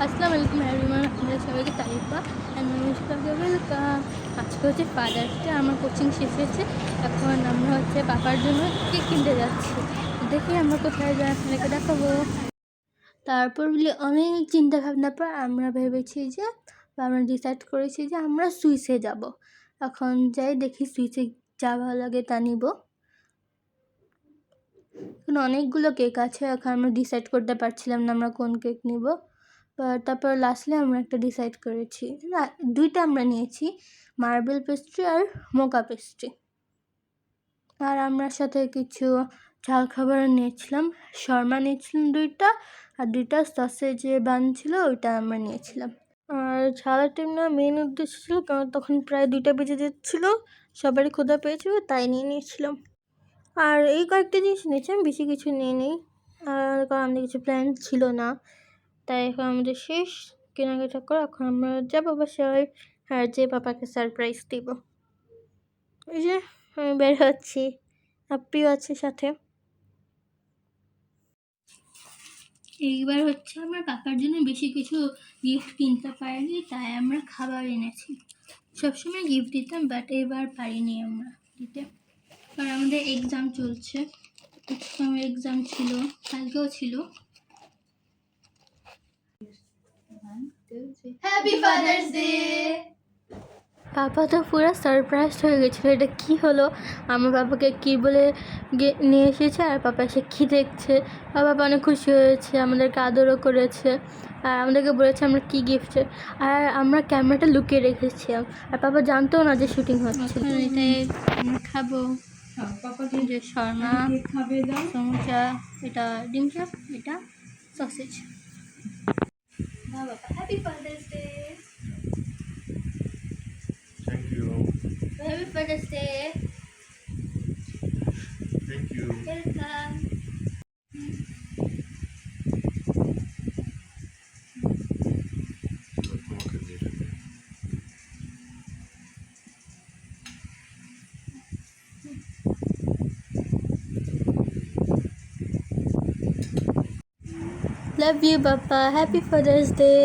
আসসালামু আলাইকুম এভরিওয়ান, আপনাদের সবাইকে তারিফা অ্যান্ড নমস্কারকে ওয়েলকাম। আজকে হচ্ছে ফাদার্স ডে। আমার কোচিং শেষ হয়েছে, এখন আমরা হচ্ছে পাপার জন্য কেক কিনতে যাচ্ছি। দেখি আমরা কোথায় যাই, আপনাদেরকে দেখাবো। তারপর বলি অনেক চিন্তা ভাবনার পর আমরা ভেবেছি যে আমরা ডিসাইড করেছি যে আমরা সুইসে যাব। এখন যাই দেখি সুইসে যা ভালো লাগে তা নিব। এখন অনেকগুলো কেক আছে, এখন আমরা ডিসাইড করতে পারছিলাম না আমরা কোন কেক নিব। তারপর লাস্টলি আমরা একটা ডিসাইড করেছি, না দুইটা আমরা নিয়েছি, মার্বেল পেস্ট্রি আর মোকা পেস্ট্রি। আর আমরা সাথে কিছু ঝাল খাবারও নিয়েছিলাম, শর্মা নিয়েছিলাম দুইটা, আর দুইটা সসেজ বান ছিল ওইটা আমরা নিয়েছিলাম। আর ঝালের টাইমটা মেন উদ্দেশ্য ছিল কারণ তখন প্রায় 2টা বেজে যাচ্ছিলো, সবারই ক্ষুধা পেয়েছিল তাই নিয়ে নিয়েছিলাম। আর এই কয়েকটা জিনিস নিয়েছি, আমি বেশি কিছু নিয়ে নিই আর কারণ আমাদের কিছু প্ল্যান ছিল না, তাই এখন আমাদের শেষ কেনাকাটা করে এখন আমরা যাবো বাসায় আর যে পাপাকে সারপ্রাইজ দিব। ওই যে আমি বের হচ্ছি, আপ্পিও আছে সাথে। এইবার হচ্ছে আমার পাপার জন্য বেশি কিছু গিফট কিনতে পারিনি, তাই আমরা খাবার এনেছি। সবসময় গিফট দিতাম বাট এবার পারিনি আমরা দিতে, কারণ আমাদের এক্সাম চলছে। আমার এক্সাম ছিল, কালকেও ছিল। Happy father's day. পাপা তো পুরো সারপ্রাইজ হয়ে গেছিলো, এটা কি হলো, আমার পাপাকে কি বলে নিয়ে এসেছে আর পাপা এসে কী দেখছে। আর পাপা অনেক খুশি হয়েছে, আমাদেরকে আদরও করেছে আর আমাদেরকে বলেছে আমরা কী গিফট। আর আমরা ক্যামেরাটা লুকিয়ে রেখেছিলাম আর পাপা জানতেও না যে শুটিং হচ্ছে। এটাই আমরা খাবো, যে শর্মা, সমোসা, এটা ডিম চপ, এটা সসেজ। বাবা happy father's day. Thank you. Happy Father's Day. Thank you. Welcome. তোমাকে দিয়ে দেবে। Love you, Papa. Happy Father's Day.